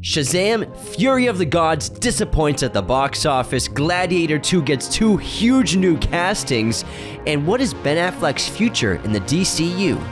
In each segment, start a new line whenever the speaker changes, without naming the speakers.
Shazam, Fury of the Gods disappoints at the box office. Gladiator 2 gets 2 huge new castings. And what is Ben Affleck's future in the DCU?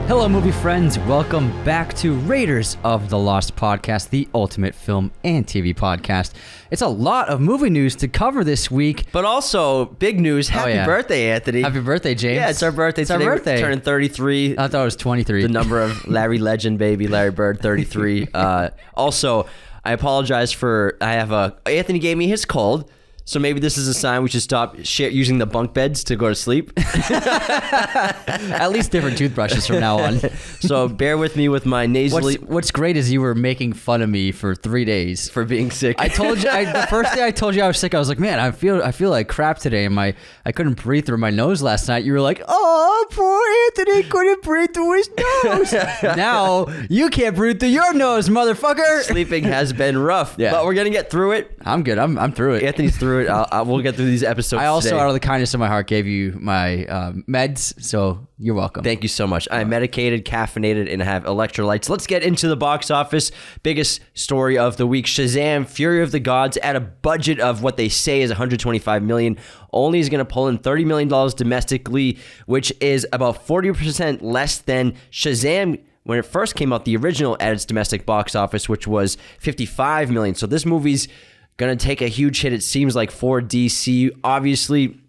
Hello, movie friends. Welcome back to Raiders of the Lost podcast, the ultimate film and TV podcast. It's a lot of movie news to cover this week.
But also, big news. Happy birthday, Anthony.
Happy birthday, James.
Yeah, it's our birthday today.
Our birthday.
We're turning 33.
I thought it was 23.
The number of Larry Legend, baby. Larry Bird, 33. Also, I apologize for, Anthony gave me his cold. So maybe this is a sign we should stop using the bunk beds to go to sleep.
At least different toothbrushes from now on.
So bear with me with my nasally.
What's great is you were making fun of me for 3 days
for being sick.
I told you the first day I told you I was sick. I was like, man, I feel like crap today, and I couldn't breathe through my nose last night. You were like, oh, poor Anthony couldn't breathe through his nose. Now you can't breathe through your nose, motherfucker.
Sleeping has been rough, but we're gonna get through it.
I'm good. I'm through it.
Anthony's through it. We'll get through these episodes
I also,
today.
out of the kindness of my heart, gave you my meds, so you're welcome.
Thank you so much. I'm medicated, caffeinated, and have electrolytes. Let's get into the box office. Biggest story of the week, Shazam, Fury of the Gods, at a budget of what they say is $125 million, only is going to pull in $30 million domestically, which is about 40% less than Shazam when it first came out, the original, at its domestic box office, which was $55 million. So this movie's going to take a huge hit, it seems like, for DC. Obviously,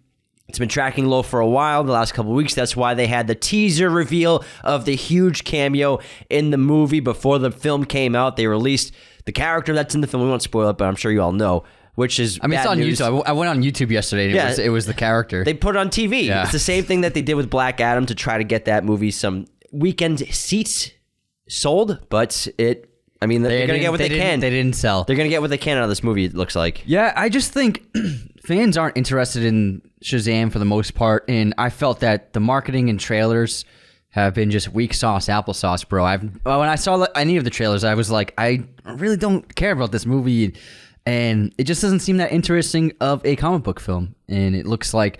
it's been tracking low for a while, the last couple of weeks. That's why they had the teaser reveal of the huge cameo in the movie. Before the film came out, they released the character that's in the film. We won't spoil it, but I'm sure you all know, which is
it's on
news.
YouTube. I went on YouTube yesterday, and it was the character.
They put it on TV. Yeah. It's the same thing that they did with Black Adam to try to get that movie some weekend seats sold, but they're going to get what they can.
They didn't sell.
They're going to get what they can out of this movie, it looks like.
Yeah, I just think fans aren't interested in Shazam for the most part, and I felt that the marketing and trailers have been just weak sauce, applesauce, bro. When I saw any of the trailers, I was like, I really don't care about this movie, and it just doesn't seem that interesting of a comic book film, and it looks like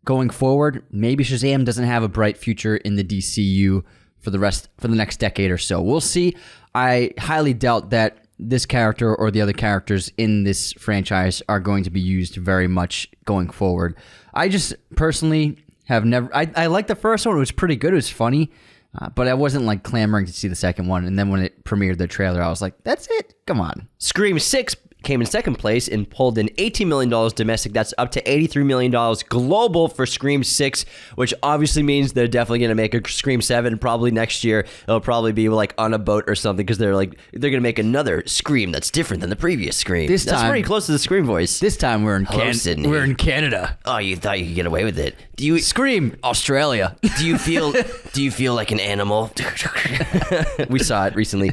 going forward, maybe Shazam doesn't have a bright future in the DCU for the next decade or so. We'll see. I highly doubt that this character or the other characters in this franchise are going to be used very much going forward. I just personally have never... I liked the first one. It was pretty good. It was funny. But I wasn't like clamoring to see the second one. And then when it premiered the trailer, I was like, that's it? Come on.
Scream 6 came in second place and pulled in $18 million domestic. That's up to $83 million global for Scream 6, which obviously means they're definitely going to make a Scream 7 probably next year. It'll probably be like on a boat or something, because they're going to make another Scream that's different than the previous Scream. That's pretty close to the Scream voice.
This time we're in Canada. We're in Canada.
Oh, you thought you could get away with it.
Scream, Australia.
Do you feel like an animal? We saw it recently.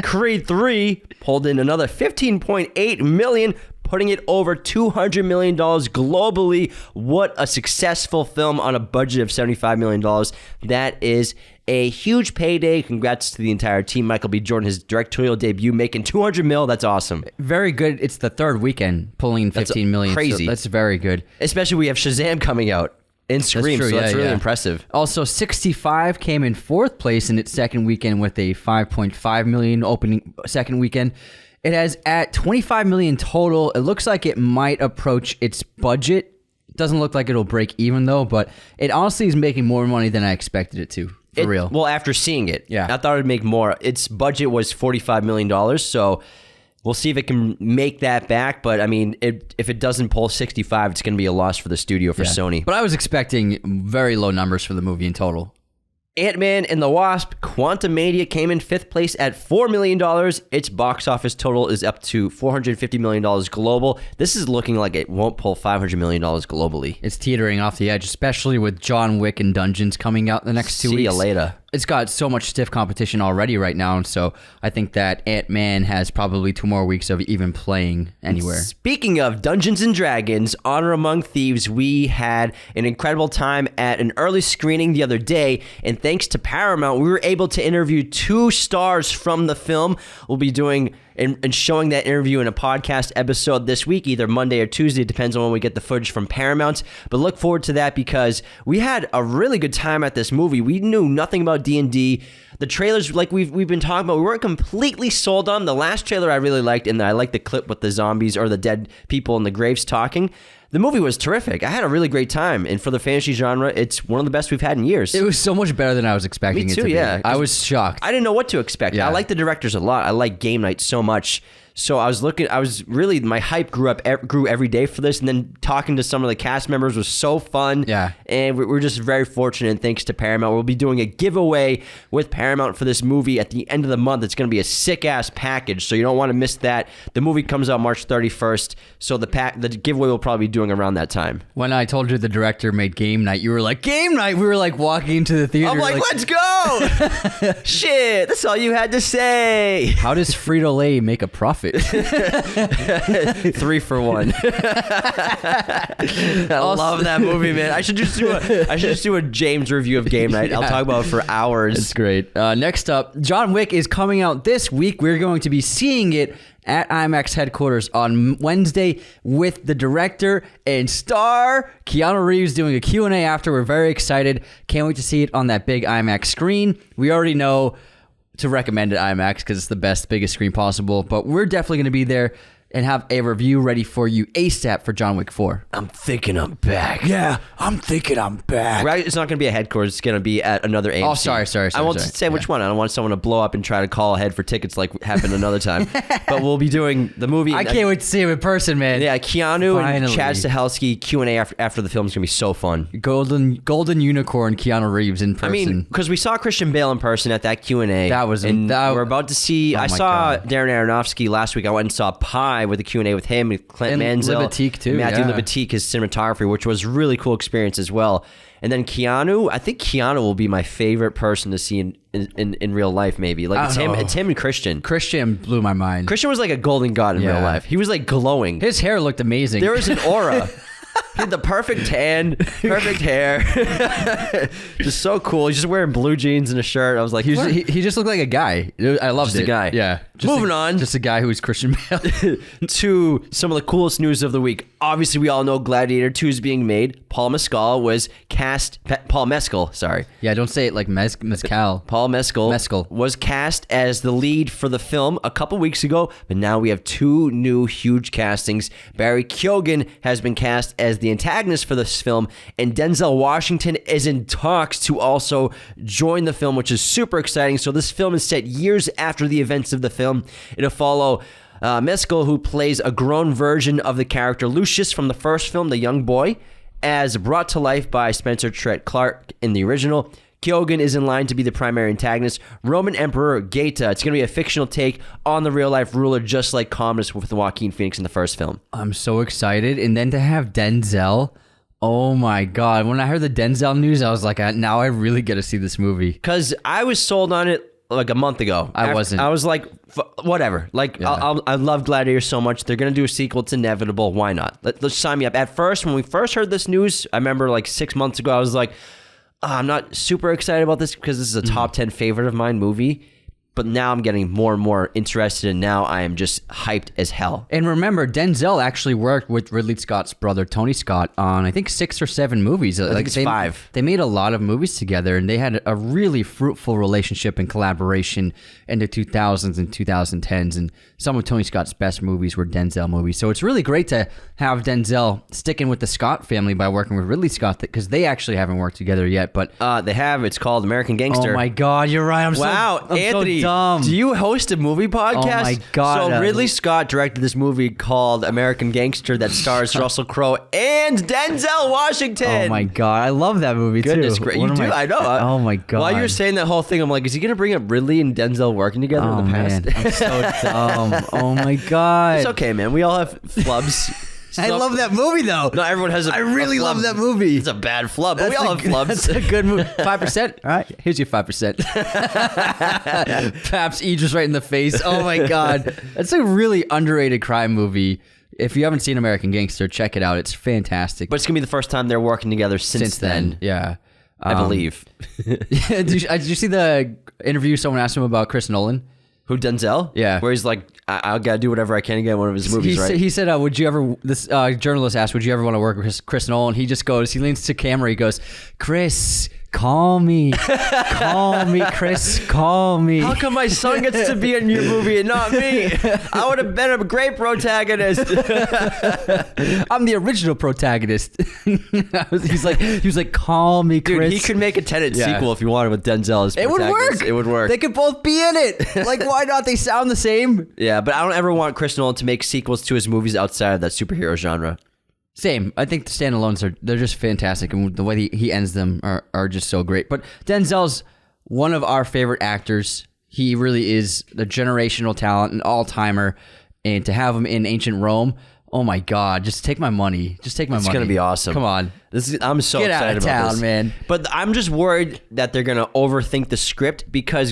Creed 3 pulled in another $15.8 million, putting it over $200 million globally. What a successful film on a budget of $75 million. That is a huge payday. Congrats to the entire team. Michael B. Jordan, his directorial debut, making $200 million. That's awesome.
Very good. It's the third weekend pulling in $15 million.
Crazy.
So that's very good.
Especially we have Shazam coming out in Scream, so that's really impressive.
Also, 65 came in fourth place in its second weekend with a $5.5 million opening second weekend. It has at $25 million total. It looks like it might approach its budget. It doesn't look like it'll break even though, but it honestly is making more money than I expected it to. For real.
Well, after seeing it,
yeah,
I thought it'd make more. Its budget was $45 million, so we'll see if it can make that back. But I mean, if it doesn't pull 65, it's going to be a loss for the studio, for Sony.
But I was expecting very low numbers for the movie in total.
Ant-Man and the Wasp: Quantumania came in fifth place at $4 million. Its box office total is up to $450 million global. This is looking like it won't pull $500 million globally.
It's teetering off the edge, especially with John Wick and Dungeons coming out in the next 2 weeks.
See you later.
It's got so much stiff competition already right now, and so I think that Ant-Man has probably 2 more weeks of even playing anywhere.
Speaking of Dungeons & Dragons, Honor Among Thieves, we had an incredible time at an early screening the other day, and thanks to Paramount, we were able to interview 2 stars from the film. We'll be doing and showing that interview in a podcast episode this week, either Monday or Tuesday. It depends on when we get the footage from Paramount. But look forward to that because we had a really good time at this movie. We knew nothing about D&D. The trailers, like we've been talking about, we weren't completely sold on. The last trailer I really liked, and I liked the clip with the zombies or the dead people in the graves talking. The movie was terrific. I had a really great time. And for the fantasy genre, it's one of the best we've had in years.
It was so much better than I was expecting
Me too,
it to be.
yeah.
I was shocked.
I didn't know what to expect.
Yeah.
I like the directors a lot. I like Game Night so much. So my hype grew every day for this, and then talking to some of the cast members was so fun.
Yeah.
And we're just very fortunate, and thanks to Paramount. We'll be doing a giveaway with Paramount for this movie at the end of the month. It's going to be a sick-ass package, so you don't want to miss that. The movie comes out March 31st, so the giveaway we'll probably be doing around that time.
When I told you the director made Game Night, you were like, Game Night! We were like walking into the theater.
I'm like, let's go! Shit, that's all you had to say.
How does Frito-Lay make a profit?
3 for 1. I love that movie, man. I should just do a James review of Game Night. I'll talk about it for hours.
It's great. Next up, John Wick is coming out this week. We're going to be seeing it at IMAX headquarters on Wednesday with the director and star Keanu Reeves doing a Q&A after. We're very excited. Can't wait to see it on that big IMAX screen. We already know to recommend it IMAX because it's the best, biggest screen possible. But we're definitely going to be there and have a review ready for you ASAP for John Wick 4.
I'm thinking I'm back.
Yeah, I'm thinking I'm back.
Right? It's not going to be at headquarters. It's going to be at another AMC.
Oh, sorry.
I won't say which one. I don't want someone to blow up and try to call ahead for tickets like happened another time. But we'll be doing the movie.
I can't wait to see him in person, man.
Yeah, Keanu
Finally.
and Chad Stahelski Q&A after the film is going to be so fun.
Golden unicorn Keanu Reeves in person.
I mean, because we saw Christian Bale in person at that Q&A. We're about to see. I saw Darren Aronofsky last week. I went and saw Pi with a Q&A with him, with Clint Mansell,
Libatique too,
Matthew
yeah.
Libatique, his cinematography, which was a really cool experience as well. And then Keanu, I think Keanu will be my favorite person to see in real life. Maybe like it's him and Christian.
Christian blew my mind.
Christian was like a golden god in real life. He was like glowing.
His hair looked amazing.
There was an aura. He had the perfect tan, perfect hair. Just so cool. He's just wearing blue jeans and a shirt. I was like,
he just looked like a guy. I loved
just
it.
a guy.
Yeah.
Moving on.
Just a guy who was Christian Bale.
To some of the coolest news of the week. Obviously, we all know Gladiator 2 is being made. Paul Mescal was cast. Paul Mescal, sorry.
Yeah, don't say it like mezcal.
Paul Mescal was cast as the lead for the film a couple weeks ago, but now we have 2 new huge castings. Barry Keoghan has been cast as the antagonist for this film, and Denzel Washington is in talks to also join the film, which is super exciting. So this film is set years after the events of the film. It'll follow Mescal, who plays a grown version of the character Lucius from the first film, The Young Boy, as brought to life by Spencer Treat Clark in the original. Keoghan is in line to be the primary antagonist, Roman Emperor Gaeta. It's going to be a fictional take on the real-life ruler, just like Commodus with Joaquin Phoenix in the first film.
I'm so excited. And then to have Denzel, oh my God. When I heard the Denzel news, I was like, now I really got to see this movie.
Because I was sold on it like a month ago.
I wasn't.
I was like, whatever. Like, yeah. I love Gladiator so much. They're going to do a sequel. It's inevitable. Why not? Let's sign me up. At first, when we first heard this news, I remember like 6 months ago, I was like, I'm not super excited about this because this is a top 10 favorite of mine movie. But now I'm getting more and more interested, and now I am just hyped as hell.
And remember, Denzel actually worked with Ridley Scott's brother, Tony Scott, on, I think, 6 or 7 movies.
I think it's 5.
They made a lot of movies together, and they had a really fruitful relationship and collaboration in the 2000s and 2010s. And some of Tony Scott's best movies were Denzel movies. So it's really great to have Denzel sticking with the Scott family by working with Ridley Scott, because they actually haven't worked together yet. But
they have. It's called American Gangster.
Oh, my God. You're right. I'm
Anthony.
So dumb.
Do you host a movie podcast?
Oh my God.
So Ridley Scott directed this movie called American Gangster that stars Russell Crowe and Denzel Washington.
Oh my God. I love that movie
Goodness
too.
Great. You do? I know.
Oh my God.
While you were saying that whole thing, I'm like, is he going to bring up Ridley and Denzel working together in the past?
Man. I'm so dumb. Oh my God.
It's okay, man. We all have flubs.
I love that movie though.
Not everyone has a
I really
flub.
love that movie.
It's a bad flub, but we all have flubs.
That's a good movie. 5%? All right, here's your 5%. Paps Idris right in the face. Oh my God. That's a really underrated crime movie. If you haven't seen American Gangster, check it out. It's fantastic.
But it's going to be the first time they're working together since then.
Yeah.
I believe.
Did you see the interview someone asked him about Chris Nolan?
Who, Denzel?
Yeah.
Where he's like, I gotta do whatever I can to get one of his movies, right?
He said, would you ever, this journalist asked, would you ever want to work with Chris Nolan? He just goes, he leans to camera, he goes, Chris, call me, Chris, call me.
How come my son gets to be in your movie and not me? I would have been a great protagonist.
I'm the original protagonist. He was like, call me, Chris.
Dude, he could make a Tenet sequel if you wanted with Denzel as protagonist. It would work.
They could both be in it. Like, why not? They sound the same.
Yeah, but I don't ever want Chris Nolan to make sequels to his movies outside of that superhero genre.
Same. I think the standalones they're just fantastic, and the way he ends them are just so great. But Denzel's one of our favorite actors. He really is the generational talent, an all-timer, and to have him in Ancient Rome, oh my God, just take my money. Just take my money.
It's going to be awesome.
Come on.
I'm so
Get
excited
out of
about
town,
this.
man.
But I'm just worried that they're going to overthink the script because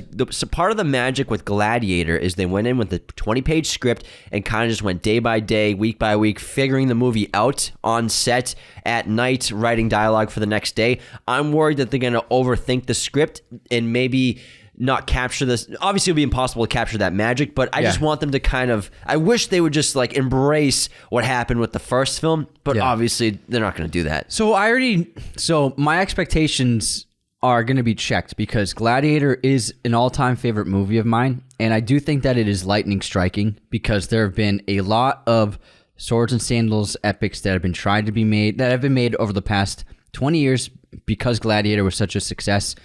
part of the magic with Gladiator is they went in with a 20-page script and kind of just went day by day, week by week, figuring the movie out on set at night, writing dialogue for the next day. I'm worried that they're going to overthink the script and maybe not capture this. Obviously, it would be impossible to capture that magic, but I just want them to kind of, I wish they would just like embrace what happened with the first film, but obviously they're not going to do that.
So my expectations are going to be checked because Gladiator is an all-time favorite movie of mine, and I do think that it is lightning striking because there have been a lot of swords and sandals epics that have been made over the past 20 years because Gladiator was such a success.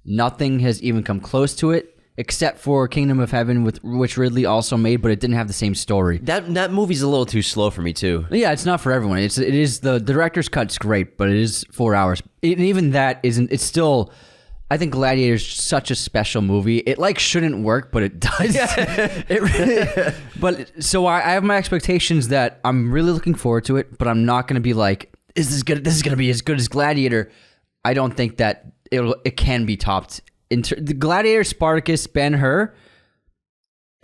Nothing has even come close to it, except for Kingdom of Heaven, which Ridley also made, but it didn't have the same story.
That movie's a little too slow for me too.
Yeah, it's not for everyone. It is the director's cut's great, but it is 4 hours. And even that isn't. It's still. I think Gladiator's such a special movie. It like shouldn't work, but it does. But so I have my expectations that I'm really looking forward to it, but I'm not going to be like, is this good? This is going to be as good as Gladiator. I don't think that it can be topped. The Gladiator, Spartacus, Ben-Hur,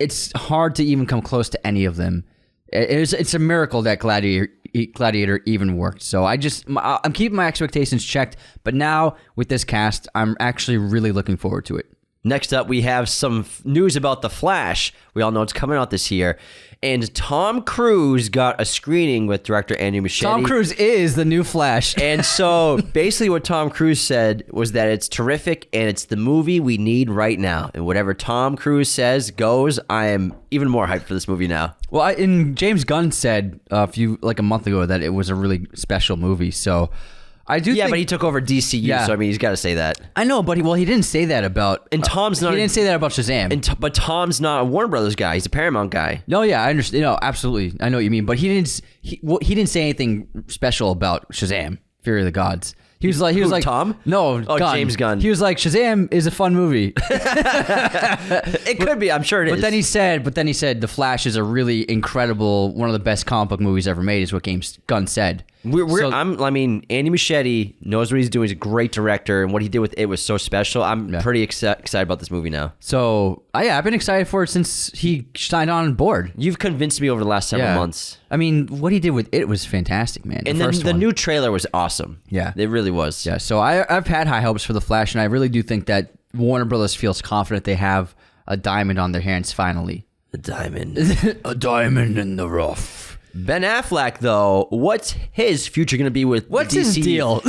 it's hard to even come close to any of them. It's a miracle that Gladiator even worked. So I'm keeping my expectations checked, but now with this cast, I'm actually really looking forward to it.
Next up, we have some news about The Flash. We all know it's coming out this year. And Tom Cruise got a screening with director Andy Muschietti.
Tom Cruise is the new Flash.
And so basically what Tom Cruise said was that it's terrific and it's the movie we need right now. And whatever Tom Cruise says goes. I am even more hyped for this movie now.
Well, James Gunn said a month ago that it was a really special movie. So I do think,
but he took over DCU, so I mean, he's got to say that.
I know, but he didn't say that about...
And Tom's not...
He didn't say that about Shazam.
But Tom's not a Warner Brothers guy. He's a Paramount guy.
No, yeah, I understand. No, absolutely. I know what you mean. But he didn't say anything special about Shazam, Fury of the Gods. He was like
Tom?
No, Gunn.
James Gunn.
He was like, Shazam is a fun movie.
It could be. I'm sure it is.
But then he said The Flash is a really incredible, one of the best comic book movies ever made, is what James Gunn said.
Andy Muschietti knows what he's doing. He's a great director, and what he did with it was so special. I'm pretty excited about this movie now.
So, I've been excited for it since he signed on board.
You've convinced me over the last several months.
I mean, what he did with it was fantastic, man.
And then the new trailer was awesome.
Yeah.
It really was.
Yeah, so I've had high hopes for The Flash, and I really do think that Warner Brothers feels confident they have a diamond on their hands finally.
A diamond.
A diamond in the rough.
Ben Affleck, though, what's his future going to be with
What's
DC?
his deal?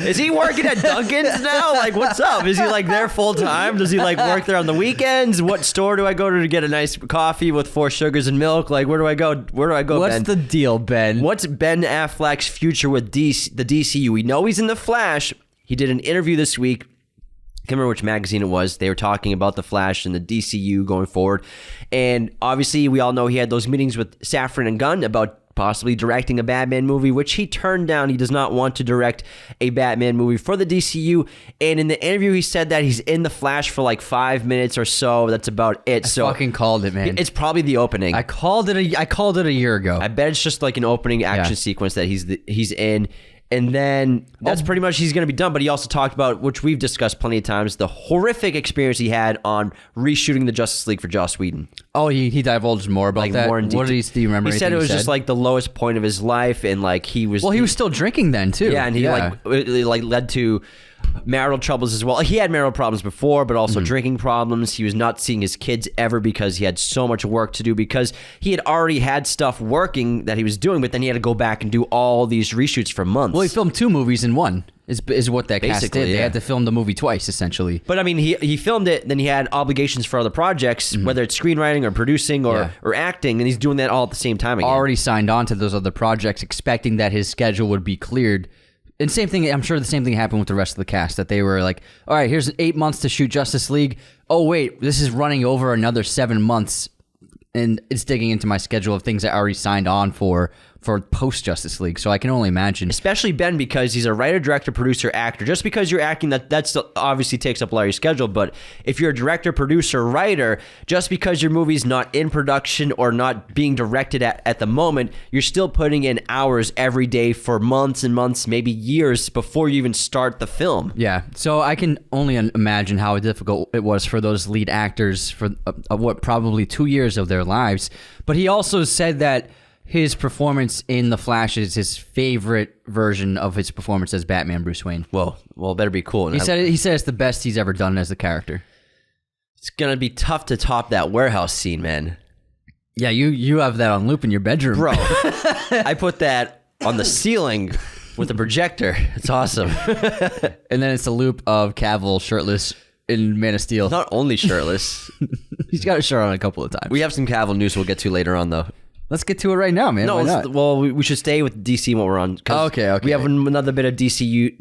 Is he working at Dunkin's now? Like, what's up? Is he like there full time? Does he like work there on the weekends? What store do I go to get a nice coffee with 4 sugars and milk? Like, where do I go?
What's
Ben?
the deal, Ben?
What's Ben Affleck's future with the DCU? We know he's in The Flash. He did an interview this week. I can't remember which magazine it was. They were talking about The Flash and the DCU going forward. And obviously, we all know he had those meetings with Safran and Gunn about possibly directing a Batman movie, which he turned down. He does not want to direct a Batman movie for the DCU. And in the interview, he said that he's in The Flash for like 5 minutes or so. That's about it.
I fucking called it, man.
It's probably the opening.
I called it a year ago.
I bet it's just like an opening action sequence that he's in. And then that's pretty much he's going to be done. But he also talked about, which we've discussed plenty of times, the horrific experience he had on reshooting the Justice League for Joss Whedon.
Oh, he divulged more about that.
More in detail.
What do you remember?
He said it was just like the lowest point of his life, and like he was.
Well, he was still drinking then too.
Yeah, and he like led to marital troubles as well. He had marital problems before, but also drinking problems. He was not seeing his kids ever because he had so much work to do, because he had already had stuff working that he was doing, but then he had to go back and do all these reshoots for months.
Well, he filmed 2 movies in one. Is what that cast
Basically,
did. They
yeah.
had to film the movie twice, essentially.
But I mean, he filmed it, then he had obligations for other projects, whether it's screenwriting or producing or acting, and he's doing that all at the same time again.
Already signed on to those other projects, expecting that his schedule would be cleared. And same thing, I'm sure the same thing happened with the rest of the cast, that they were like, all right, here's 8 months to shoot Justice League. Oh, wait, this is running over another 7 months, and it's digging into my schedule of things I already signed on for post-Justice League. So I can only imagine.
Especially Ben, because he's a writer, director, producer, actor. Just because you're acting, that's obviously takes up a lot of your schedule. But if you're a director, producer, writer, just because your movie's not in production or not being directed at the moment, you're still putting in hours every day for months and months, maybe years before you even start the film.
Yeah, so I can only imagine how difficult it was for those lead actors for what, probably 2 years of their lives. But he also said that his performance in The Flash is his favorite version of his performance as Batman Bruce Wayne.
Well, it better be cool.
He said it's the best he's ever done as a character.
It's going to be tough to top that warehouse scene, man.
Yeah, you have that on loop in your bedroom.
Bro, I put that on the ceiling with a projector. It's awesome.
And then it's a loop of Cavill shirtless in Man of Steel.
Not only shirtless.
He's got a shirt on a couple of times.
We have some Cavill news we'll get to later on, though.
Let's get to it right now, man.
No,
Why not?
well, we should stay with DC while we're on.
Okay.
We have another bit of DCU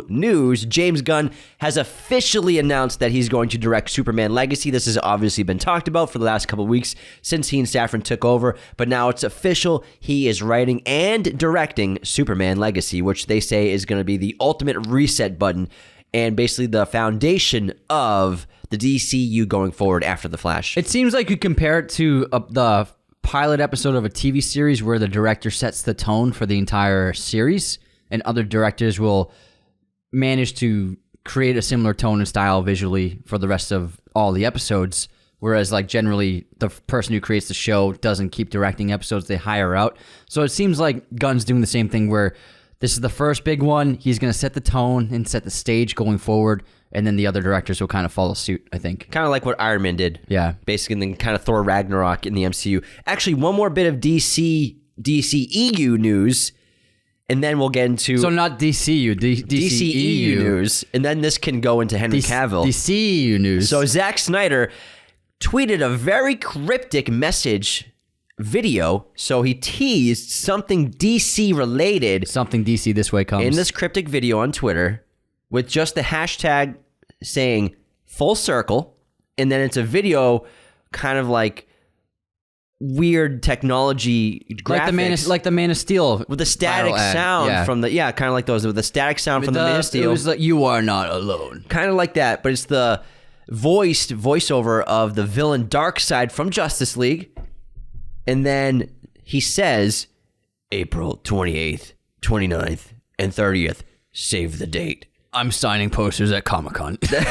news. James Gunn has officially announced that he's going to direct Superman Legacy. This has obviously been talked about for the last couple of weeks since he and Safran took over, but now it's official. He is writing and directing Superman Legacy, which they say is going to be the ultimate reset button and basically the foundation of the DCU going forward after The Flash.
It seems like you compare it to the pilot episode of a TV series where the director sets the tone for the entire series, and other directors will manage to create a similar tone and style visually for the rest of all the episodes, whereas like generally the person who creates the show doesn't keep directing episodes, they hire out. So it seems like Gunn's doing the same thing where this is the first big one, he's going to set the tone and set the stage going forward, and then the other directors will kind of follow suit, I think.
Kind of like what Iron Man did.
Yeah.
Basically, and then kind of Thor Ragnarok in the MCU. Actually, one more bit of DCEU news, and then we'll get into...
So not DCU, DCEU
news, and then this can go into Henry Cavill.
DCEU news.
So Zack Snyder tweeted a very cryptic message video, so he teased something DC related.
Something DC this way comes.
In this cryptic video on Twitter, with just the hashtag saying full circle, and then it's a kind of like weird technology graphics.
Like the Man of Steel.
With the static sound from the, kind of like those, with the static sound from the Man of Steel.
It was like, you are not alone.
Kind of like that, but it's the voiceover of the villain Darkseid from Justice League. And then he says, April 28th, 29th, and 30th, save the date.
I'm signing posters at Comic-Con.
That's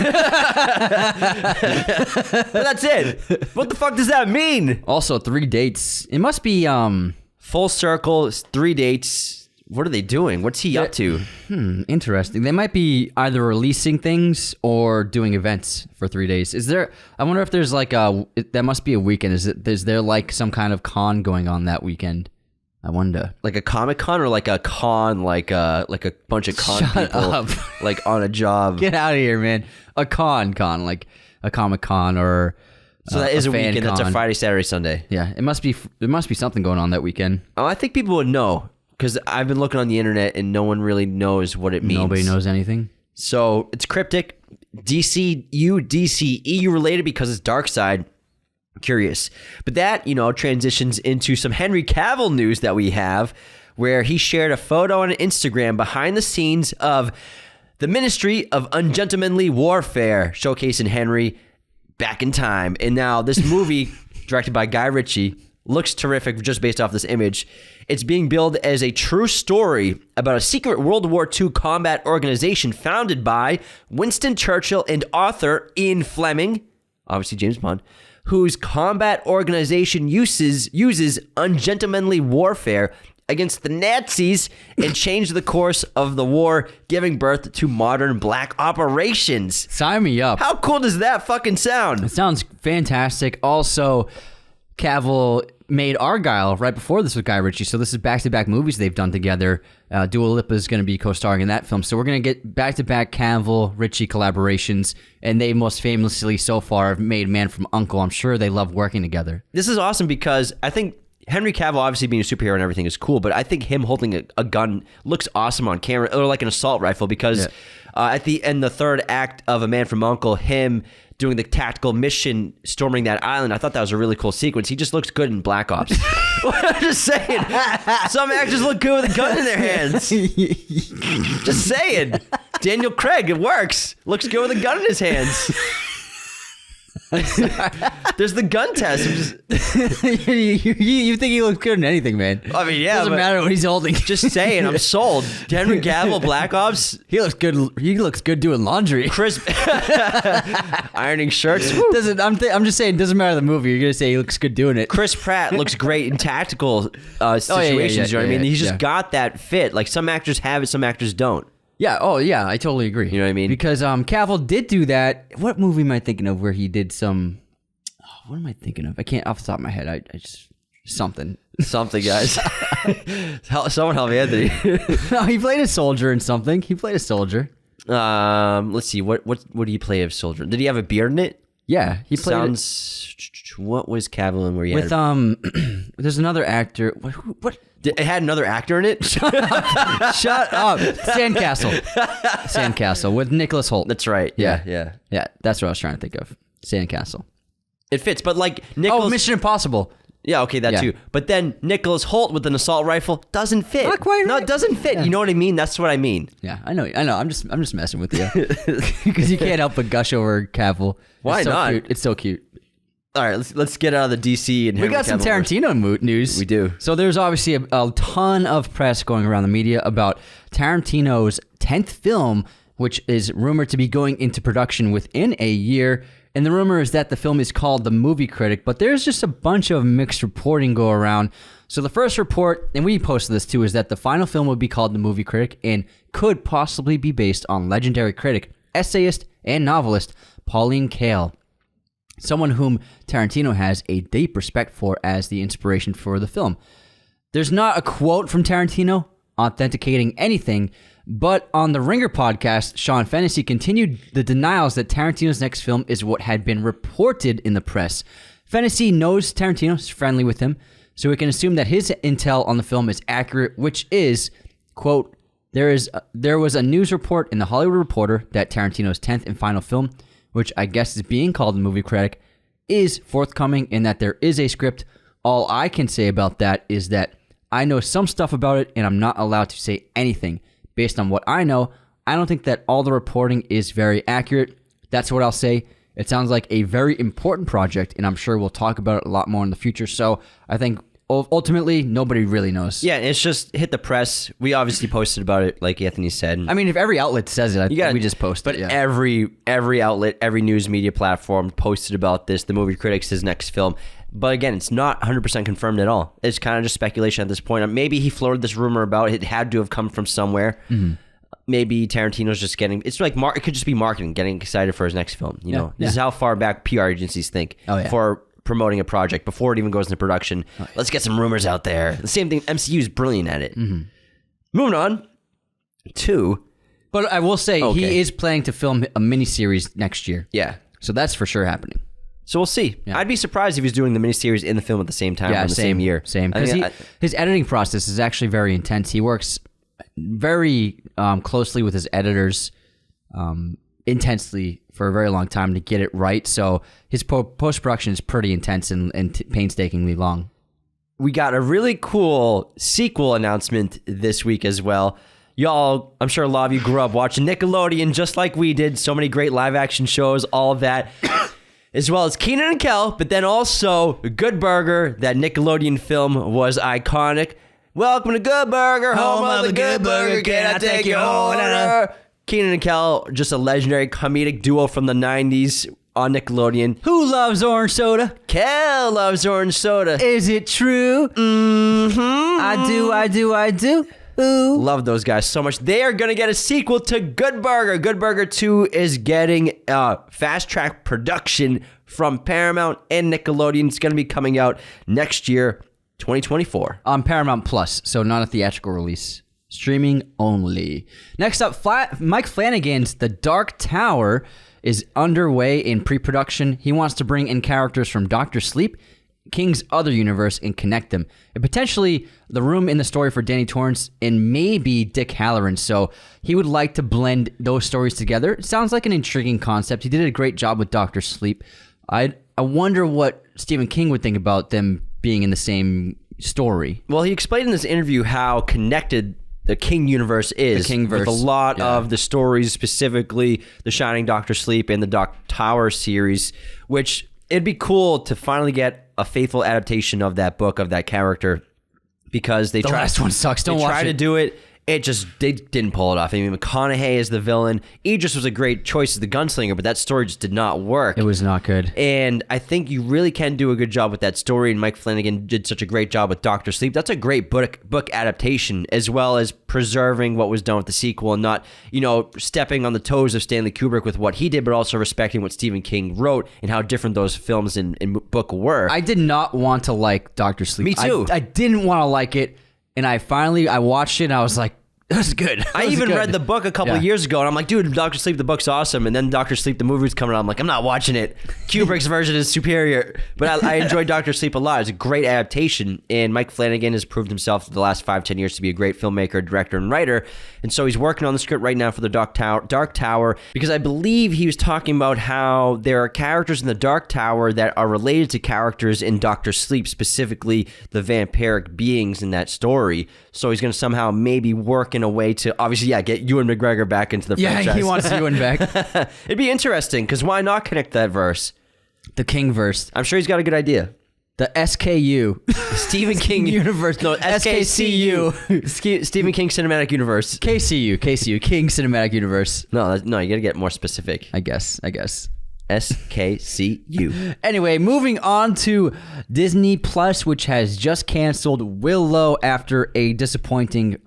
it. What the fuck does that mean?
Also, 3 dates. It must be
full circle, 3 dates. What are they doing? What's he up to?
Interesting. They might be either releasing things or doing events for 3 days. I wonder if there's like that must be a weekend. Is there like some kind of con going on that weekend? I wonder.
Like a Comic-Con or like a con, like a bunch of con people like on a job.
Get out of here, man. A con, like a Comic-Con or
so that is a weekend.
Con.
That's a Friday, Saturday, Sunday.
Yeah, there must be something going on that weekend.
Oh, I think people would know because I've been looking on the internet and no one really knows what it means.
Nobody knows anything.
So it's cryptic. DCEU related because it's Darkseid. Curious. But that, transitions into some Henry Cavill news that we have, where he shared a photo on Instagram behind the scenes of the Ministry of Ungentlemanly Warfare, showcasing Henry back in time. And now this movie, directed by Guy Ritchie, looks terrific just based off this image. It's being billed as a true story about a secret World War II combat organization founded by Winston Churchill and author Ian Fleming, obviously James Bond, whose combat organization uses ungentlemanly warfare against the Nazis and changed the course of the war, giving birth to modern black operations.
Sign me up.
How cool does that fucking sound?
It sounds fantastic. Also, Cavill made Argyle right before this with Guy Ritchie, so this is back-to-back movies they've done together. Dua Lipa is going to be co-starring in that film, so we're going to get back-to-back Cavill Ritchie collaborations, and they most famously so far have made Man from U.N.C.L.E. I'm sure they love working together.
This is awesome because I think Henry Cavill obviously being a superhero and everything is cool, but I think him holding a gun looks awesome on camera, or like an assault rifle, because at the end, the third act of A Man from U.N.C.L.E., him doing the tactical mission, storming that island, I thought that was a really cool sequence. He just looks good in Black Ops. I'm just saying. Some actors look good with a gun in their hands. Just saying. Daniel Craig, it works. Looks good with a gun in his hands. There's the gun test.
You think he looks good in anything, man?
I mean, yeah.
Doesn't matter what he's holding.
Just saying, I'm sold. Henry Cavill, Black Ops.
He looks good. He looks good doing laundry.
Chris ironing shirts.
I'm just saying, it doesn't matter the movie. You're gonna say he looks good doing it.
Chris Pratt looks great in tactical situations. You know what I mean? He's just got that fit. Like some actors have it, some actors don't.
Yeah. Oh, yeah. I totally agree.
You know what I mean?
Because Cavill did do that. What movie am I thinking of where he did some? What am I thinking of? I can't off the top of my head. I just something,
guys. Someone help me, Anthony.
No, he played a soldier in something. He played a soldier.
Let's see. What did he play of soldier? Did he have a beard in it?
Yeah, he played.
What was Cavill in where he
with There's another actor. What?
It had another actor in it?
Shut up. Sandcastle with Nicholas Hoult.
That's right. Yeah.
That's what I was trying to think of. Sandcastle.
It fits, but like Nicholas...
Oh, Mission Impossible.
Yeah, okay, that too. But then Nicholas Hoult with an assault rifle doesn't fit.
Not quite right.
No, it doesn't fit. Yeah. You know what I mean? That's what I mean.
Yeah, I know. I'm just messing with you because you can't help but gush over Cavill.
Why not?
Cute. It's so cute.
All right, let's get out of the DC and
we got some Tarantino news.
We do.
So there's obviously a ton of press going around the media about Tarantino's 10th film, which is rumored to be going into production within a year. And the rumor is that the film is called The Movie Critic, but there's just a bunch of mixed reporting go around. So the first report, and we posted this too, is that the final film would be called The Movie Critic and could possibly be based on legendary critic, essayist, and novelist Pauline Kael, someone whom Tarantino has a deep respect for as the inspiration for the film. There's not a quote from Tarantino authenticating anything, but on the Ringer podcast, Sean Fennessy continued the denials that Tarantino's next film is what had been reported in the press. Fennessy knows Tarantino, is friendly with him, so we can assume that his intel on the film is accurate, which is, quote, there was a news report in the Hollywood Reporter that Tarantino's 10th and final film, which I guess is being called The Movie Critic, is forthcoming and that there is a script. All I can say about that is that I know some stuff about it and I'm not allowed to say anything. Based on what I know, I don't think that all the reporting is very accurate. That's what I'll say. It sounds like a very important project, and I'm sure we'll talk about it a lot more in the future. So I think ultimately, nobody really knows.
Yeah, it's just hit the press. We obviously posted about it, like Anthony said.
I mean, if every outlet says it, we just post
it. But
yeah.
every outlet, every news media platform posted about this. The Movie Critic's his next film. But again, it's not 100% confirmed at all. It's kind of just speculation at this point. Maybe he floated this rumor about it had to have come from somewhere. Mm-hmm. Maybe Tarantino's just getting... It's like it could just be marketing, getting excited for his next film. You know, this is how far back PR agencies think for promoting a project before it even goes into production. Let's get some rumors out there. The same thing. MCU is brilliant at it. Mm-hmm. Moving on to...
But I will say he is planning to film a miniseries next year.
Yeah.
So that's for sure happening.
So we'll see. Yeah. I'd be surprised if he was doing the miniseries in the film at the same time or in the same year.
Same. Because his editing process is actually very intense. He works very closely with his editors intensely for a very long time to get it right. So his post-production is pretty intense and painstakingly long.
We got a really cool sequel announcement this week as well. Y'all, I'm sure a lot of you grew up watching Nickelodeon just like we did. So many great live-action shows, all of that. As well as Kenan and Kel, but then also Good Burger. That Nickelodeon film was iconic. Welcome to Good Burger, home of the Good Burger. Can I take you home? Kenan and Kel, just a legendary comedic duo from the 90s. on Nickelodeon.
Who loves orange soda?
Kel loves orange soda.
Is it true? I do. Ooh.
Love those guys so much. They are going to get a sequel to Good Burger. Good Burger 2 is getting fast-track production from Paramount and Nickelodeon. It's going to be coming out next year, 2024.
On Paramount Plus, so not a theatrical release. Streaming only. Next up, Mike Flanagan's The Dark Tower is underway in pre-production. He wants to bring in characters from Dr. Sleep, King's other universe, and connect them. And potentially the room in the story for Danny Torrance and maybe Dick Halloran. So he would like to blend those stories together. It sounds like an intriguing concept. He did a great job with Dr. Sleep. I wonder what Stephen King would think about them being in the same story.
Well, he explained in this interview how connected the King universe is.
The Kingverse,
with a lot of the stories, specifically The Shining, Dr. Sleep, and the Dark Tower series, which it'd be cool to finally get a faithful adaptation of that book, of that character, because the
last one sucks. Don't watch it.
They tried to do it. They didn't pull it off. I mean, McConaughey is the villain. Idris was a great choice as the gunslinger, but that story just did not work.
It was not good.
And I think you really can do a good job with that story, and Mike Flanagan did such a great job with Dr. Sleep. That's a great book adaptation, as well as preserving what was done with the sequel and not, stepping on the toes of Stanley Kubrick with what he did, but also respecting what Stephen King wrote and how different those films and book were.
I did not want to like Dr. Sleep.
Me too.
I didn't want to like it, and I watched it, and I was like, that's good.
I even read the book a couple of years ago, and I'm like, dude, Dr. Sleep, the book's awesome. And then Dr. Sleep, the movie's coming out. I'm like, I'm not watching it. Kubrick's version is superior. But I enjoyed Dr. Sleep a lot. It's a great adaptation. And Mike Flanagan has proved himself the last 5-10 years to be a great filmmaker, director, and writer. And so he's working on the script right now for the Dark Tower, because I believe he was talking about how there are characters in the Dark Tower that are related to characters in Dr. Sleep, specifically the vampiric beings in that story. So he's going to somehow maybe work in a way to, obviously, get Ewan McGregor back into the franchise.
Yeah, he wants Ewan back.
It'd be interesting, because why not connect that verse?
The Kingverse.
I'm sure he's got a good idea.
The SKU.
Stephen King
Universe.
No, SKCU. Stephen King Cinematic Universe.
KCU. King Cinematic Universe.
No, you got to get more specific.
I guess.
SKCU.
Anyway, moving on to Disney Plus, which has just canceled Willow after a disappointing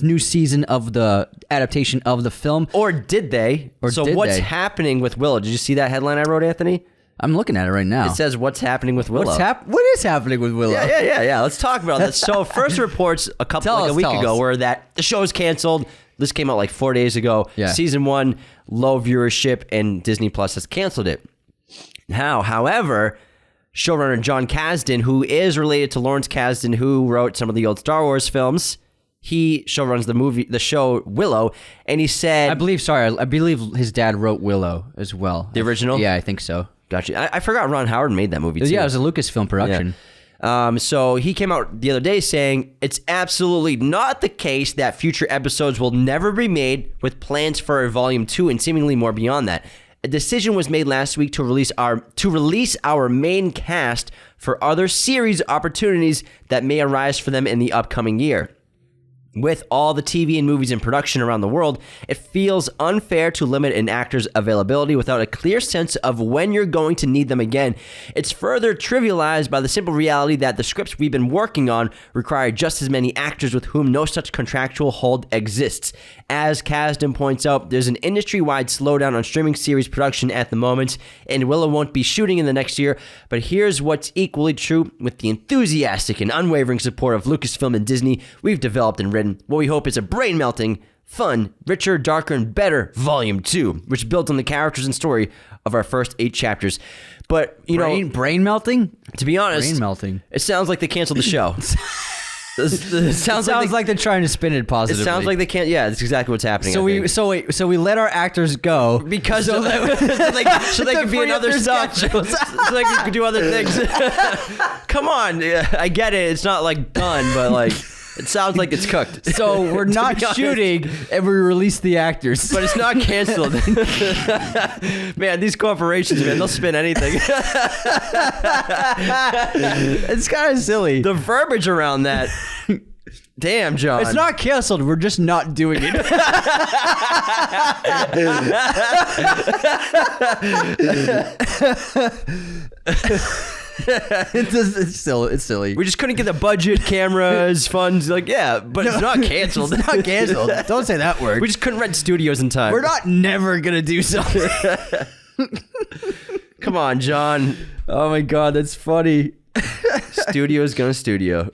new season of the adaptation of the film.
Or did they? What's happening with Willow? Did you see that headline I wrote, Anthony?
I'm looking at it right now.
It says, what's happening with Willow?
What is happening with Willow?
Yeah. Let's talk about this. So first reports a week ago were that the show is canceled. This came out like 4 days ago.
Yeah.
Season 1, low viewership, and Disney Plus has canceled it. However, showrunner John Kasdan, who is related to Lawrence Kasdan, who wrote some of the old Star Wars films, he showruns the show Willow, and he said, I believe
his dad wrote Willow as well.
The original?
Yeah, I think so.
Gotcha. I forgot Ron Howard made that movie too.
Yeah, it was a Lucasfilm production.
Yeah. So he came out the other day saying it's absolutely not the case that future episodes will never be made, with plans for a volume 2 and seemingly more beyond that. A decision was made last week to release our main cast for other series opportunities that may arise for them in the upcoming year. With all the TV and movies in production around the world, it feels unfair to limit an actor's availability without a clear sense of when you're going to need them again. It's further trivialized by the simple reality that the scripts we've been working on require just as many actors with whom no such contractual hold exists. As Kasdan points out, there's an industry-wide slowdown on streaming series production at the moment, and Willow won't be shooting in the next year, but here's what's equally true. With the enthusiastic and unwavering support of Lucasfilm and Disney, we've developed and written what we hope is a brain-melting, fun, richer, darker, and better Volume 2, which builds on the characters and story of our first 8 chapters. But,
brain melting?
To be honest,
brain melting.
It sounds like they canceled the show. It sounds
like they're trying to spin it positively.
It sounds like they can't. Yeah, that's exactly what's happening.
So we let our actors go
because so they can be another stuff. So they can do other things. Come on, I get it. It's not like done, but like it sounds like it's cooked.
So we're not shooting, and we release the actors,
but it's not canceled. Man, these corporations, man, they'll spin anything.
It's kind of silly.
The verbiage around that. Damn, John.
It's not canceled. We're just not doing it. It's silly.
We just couldn't get the budget, cameras, funds. Like, yeah, but it's not canceled.
It's not canceled. Don't say that word.
We just couldn't rent studios in time.
We're not never going to do something.
Come on, John.
Oh, my God. That's funny.
Studio's gonna studio.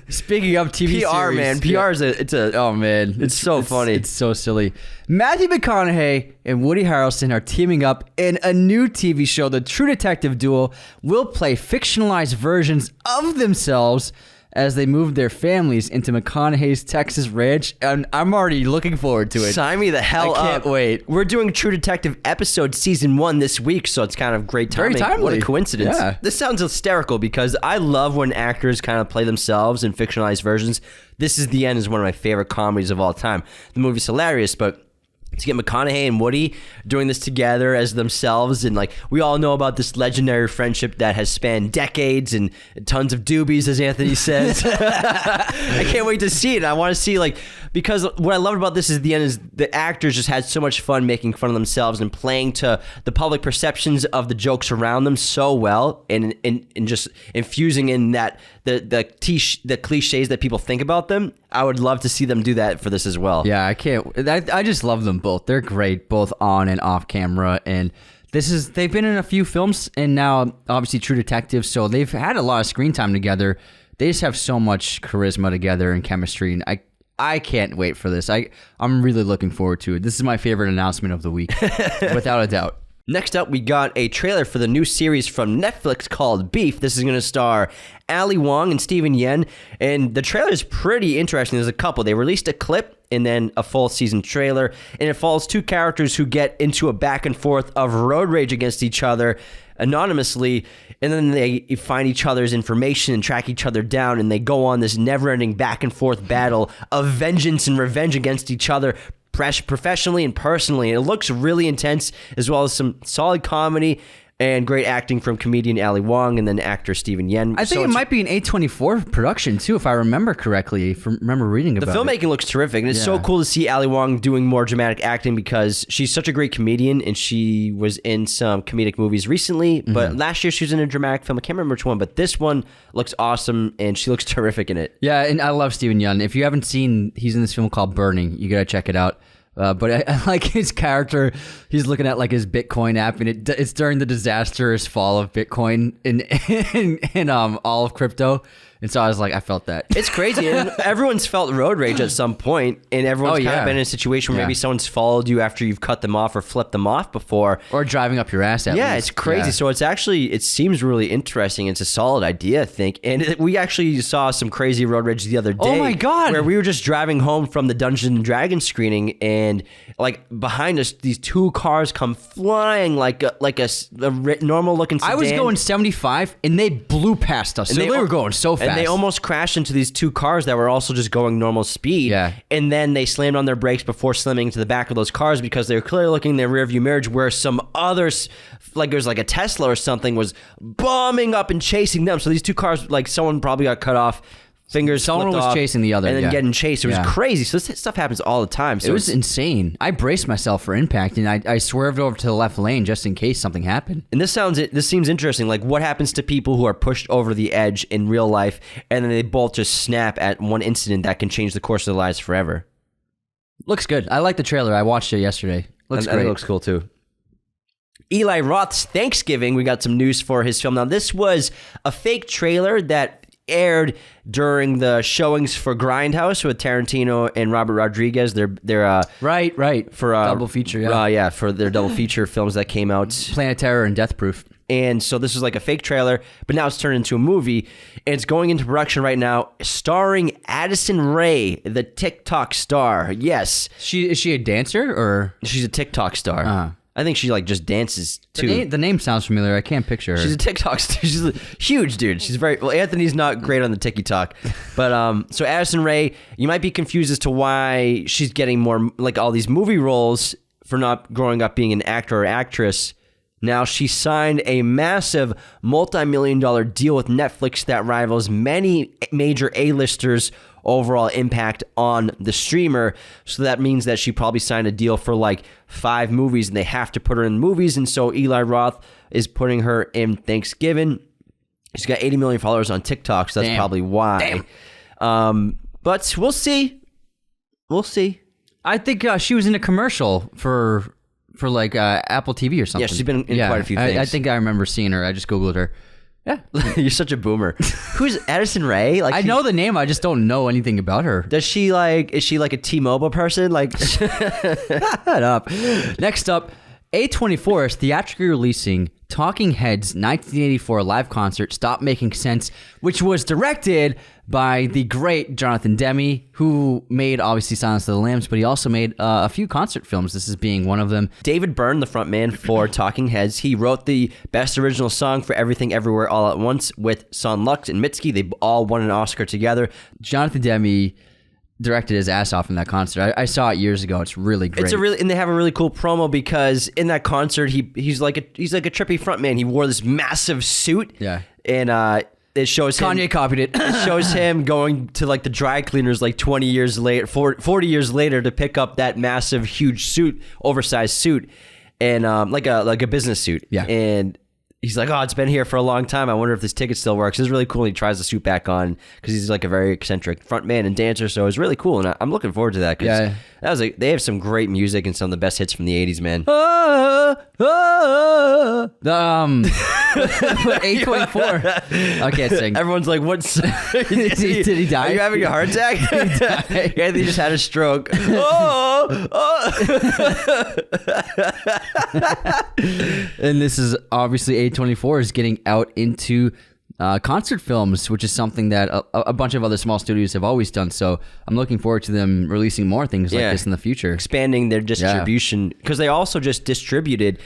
Speaking of TV
PR,
series,
man. PR is
oh man,
it's so funny.
It's so silly. Matthew McConaughey and Woody Harrelson are teaming up in a new TV show. The True Detective duo will play fictionalized versions of themselves as they move their families into McConaughey's Texas ranch, and I'm already looking forward to it.
Sign me the hell up.
I can't wait.
We're doing True Detective episode season 1 this week, so it's kind of great timing.
Very timely.
What a coincidence.
Yeah.
This sounds hysterical because I love when actors kind of play themselves in fictionalized versions. This Is the End is one of my favorite comedies of all time. The movie's hilarious, but to get McConaughey and Woody doing this together as themselves, and like we all know about this legendary friendship that has spanned decades and tons of doobies, as Anthony says. I can't wait to see it. I want to see, like, because what I loved about This Is the End is the actors just had so much fun making fun of themselves and playing to the public perceptions of the jokes around them so well, and just infusing in that the cliches that people think about them. I would love to see them do that for this as well.
Yeah, I can't. I just love them both. They're great, both on and off camera. And they've been in a few films, and now obviously True Detective. So they've had a lot of screen time together. They just have so much charisma together and chemistry. And I can't wait for this. I'm really looking forward to it. This is my favorite announcement of the week, without a doubt.
Next up, we got a trailer for the new series from Netflix called Beef. This is going to star Ali Wong and Steven Yeun, and the trailer is pretty interesting. There's a couple. They released a clip and then a full season trailer, and it follows two characters who get into a back and forth of road rage against each other anonymously, and then they find each other's information and track each other down, and they go on this never-ending back and forth battle of vengeance and revenge against each other, professionally and personally. And it looks really intense, as well as some solid comedy and great acting from comedian Ali Wong and then actor Steven Yeun.
I think it might be an A24 production too, if I remember correctly. Remember reading about it.
The filmmaking looks terrific, and it's so cool to see Ali Wong doing more dramatic acting because she's such a great comedian, and she was in some comedic movies recently. But last year she was in a dramatic film. I can't remember which one, but this one looks awesome, and she looks terrific in it. Yeah,
and I love Steven Yeun. If you haven't seen, he's in this film called Burning. You gotta check it out. But I like his character. He's looking at like his Bitcoin app, and it's during the disastrous fall of Bitcoin in all of crypto. And so I was like, I felt that.
It's crazy. And everyone's felt road rage at some point, and everyone's kind of been in a situation where maybe someone's followed you after you've cut them off or flipped them off before.
Or driving up your ass at least.
It's crazy. Yeah. So it seems really interesting. It's a solid idea, I think. And we actually saw some crazy road rage the other day.
Oh my God.
Where we were just driving home from the Dungeons and Dragons screening, and like behind us, these two cars come flying like a normal looking sedan.
I was going 75, and they blew past us. So they were going so fast.
And they almost crashed into these two cars that were also just going normal speed.
Yeah.
And then they slammed on their brakes before slamming into the back of those cars because they were clearly looking in their rearview mirror where some others, like there's like a Tesla or something, was bombing up and chasing them. So these two cars, like someone probably got cut off.
Someone was chasing the other,
and then getting chased. It was crazy. So this stuff happens all the time. So
it was insane. I braced myself for impact, and I swerved over to the left lane just in case something happened.
And this seems interesting. Like, what happens to people who are pushed over the edge in real life, and then they both just snap at one incident that can change the course of their lives forever?
Looks good. I like the trailer. I watched it yesterday. Looks great.
It looks cool too. Eli Roth's Thanksgiving. We got some news for his film. Now, this was a fake trailer that aired during the showings for Grindhouse with Tarantino and Robert Rodriguez. They're
right
for
double feature.
For their double feature films that came out,
Planet Terror and Death Proof.
And so this is like a fake trailer, but now it's turned into a movie, and it's going into production right now, starring Addison Ray, the TikTok star. Yes,
is she a dancer or
she's a TikTok star? I think she like just dances too.
The name sounds familiar. I can't picture her.
She's a TikTok star. She's a huge dude. She's Anthony's not great on the TikTok, but so Addison Ray, you might be confused as to why she's getting more like all these movie roles for not growing up being an actor or actress. Now she signed a massive multi-million-dollar deal with Netflix that rivals many major A-listers overall impact on the streamer. So that means that she probably signed a deal for like 5 movies, and they have to put her in movies. And so Eli Roth is putting her in Thanksgiving. She's got 80 million followers on TikTok, so that's probably why. But we'll see. We'll see.
I think she was in a commercial for like Apple TV or something.
Yeah, she's been in quite a few things.
I think I remember seeing her. I just Googled her. Yeah.
You're such a boomer. Who's Addison Ray? Like,
I know the name. I just don't know anything about her.
Is she like a T-Mobile person? Like,
shut up. Next up, A24 is theatrically releasing Talking Heads 1984 live concert Stop Making Sense, which was directed by the great Jonathan Demme, who made obviously Silence of the Lambs, but he also made a few concert films, this is being one of them.
David Byrne, the frontman for Talking Heads, he wrote the best original song for Everything Everywhere All at Once with Son Lux and Mitski. They all won an Oscar together.
Jonathan Demme directed his ass off in that concert. I saw it years ago. It's really great.
And they have a really cool promo because in that concert he's like a trippy frontman. He wore this massive suit.
Yeah.
And it shows
Kanye copied it.
It shows him going to like the dry cleaners like 20 years later, 40 years later to pick up that massive, huge suit, oversized suit, and like a business suit.
Yeah.
And he's like, oh, it's been here for a long time. I wonder if this ticket still works. It's really cool. He tries the suit back on because he's like a very eccentric frontman and dancer. So it's really cool. And I'm looking forward to that because they have some great music and some of the best hits from the 80s, man.
A24. I can't sing.
Everyone's like, what's...
did he die?
Are you having a heart attack? Yeah, they just had a stroke.
And this is obviously A24 is getting out into concert films, which is something that a bunch of other small studios have always done. So I'm looking forward to them releasing more things like this in the future.
Expanding their distribution, because they also just distributed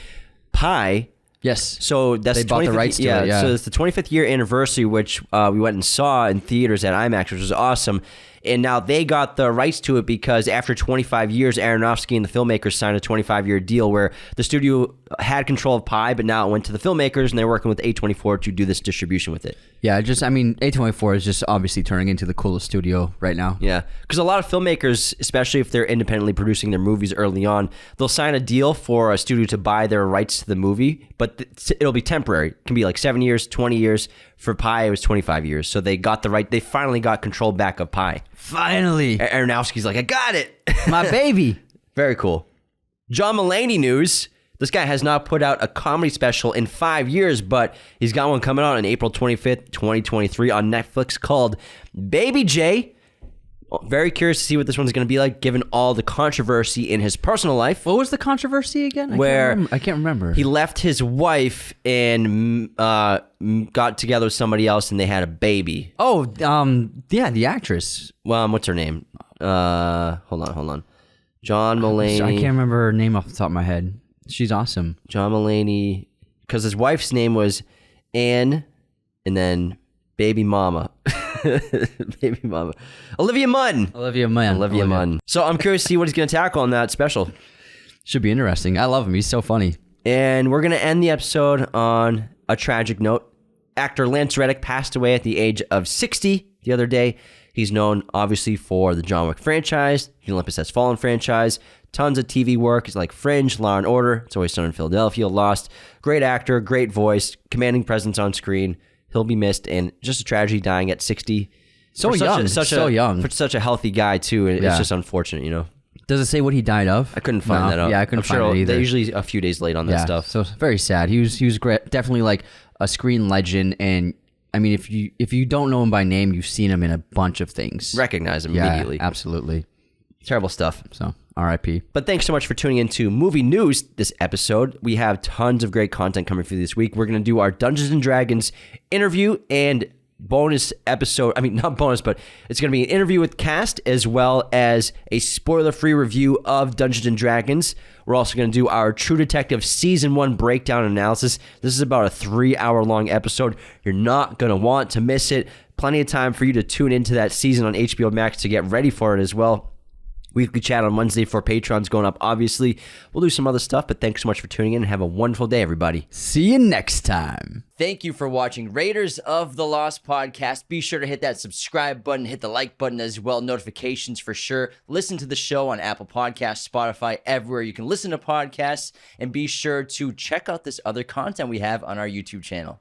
Pi.
Yes.
So that's
they bought the rights to it. Yeah.
So it's the 25th year anniversary, which we went and saw in theaters at IMAX, which was awesome. And now they got the rights to it because after 25 years, Aronofsky and the filmmakers signed a 25-year deal where the studio had control of Pi, but now it went to the filmmakers, and they're working with A24 to do this distribution with it.
Yeah, A24 is just obviously turning into the coolest studio right now.
Yeah, because a lot of filmmakers, especially if they're independently producing their movies early on, they'll sign a deal for a studio to buy their rights to the movie, but it'll be temporary. It can be like 7 years, 20 years. For Pi, it was 25 years. So they finally got control back of Pi.
Finally.
Aronofsky's like, I got it.
My baby.
Very cool. John Mulaney news. This guy has not put out a comedy special in 5 years, but he's got one coming out on April 25th, 2023 on Netflix called Baby J. Very curious to see what this one's going to be like, given all the controversy in his personal life.
What was the controversy again? I can't remember.
He left his wife and got together with somebody else, and they had a baby.
Oh, yeah, the actress.
What's her name? Hold on. John Mulaney.
I can't remember her name off the top of my head. She's awesome.
John Mulaney, because his wife's name was Anne, and then Baby Mama. Baby Mama. Olivia Munn. So I'm curious to see what he's going to tackle on that special.
Should be interesting. I love him. He's so funny.
And we're going to end the episode on a tragic note. Actor Lance Reddick passed away at the age of 60 the other day. He's known, obviously, for the John Wick franchise, the Olympus Has Fallen franchise, tons of TV work. He's like Fringe, Law & Order, It's Always Sunny in Philadelphia, Lost. Great actor, great voice, commanding presence on screen. He'll be missed, and just a tragedy dying at 60.
So young.
For such a healthy guy, too. It's just unfortunate, you know.
Does it say what he died of?
I couldn't find that out.
Yeah, I couldn't find it either.
They're usually a few days late on that stuff.
So very sad. He was great, definitely like a screen legend, and I mean, if you don't know him by name, you've seen him in a bunch of things.
Recognize him immediately.
Absolutely.
Terrible stuff.
So, R.I.P.
But thanks so much for tuning into Movie News this episode. We have tons of great content coming for you this week. We're going to do our Dungeons & Dragons interview and bonus episode. I mean, not bonus, but it's going to be an interview with cast as well as a spoiler-free review of Dungeons & Dragons. We're also going to do our True Detective Season 1 breakdown analysis. This is about a 3-hour-long episode. You're not going to want to miss it. Plenty of time for you to tune into that season on HBO Max to get ready for it as well. Weekly chat on Wednesday for Patreons going up. Obviously, we'll do some other stuff, but thanks so much for tuning in and have a wonderful day, everybody.
See you next time.
Thank you for watching Raiders of the Lost podcast. Be sure to hit that subscribe button, hit the like button as well, notifications for sure. Listen to the show on Apple Podcasts, Spotify, everywhere you can listen to podcasts, and be sure to check out this other content we have on our YouTube channel.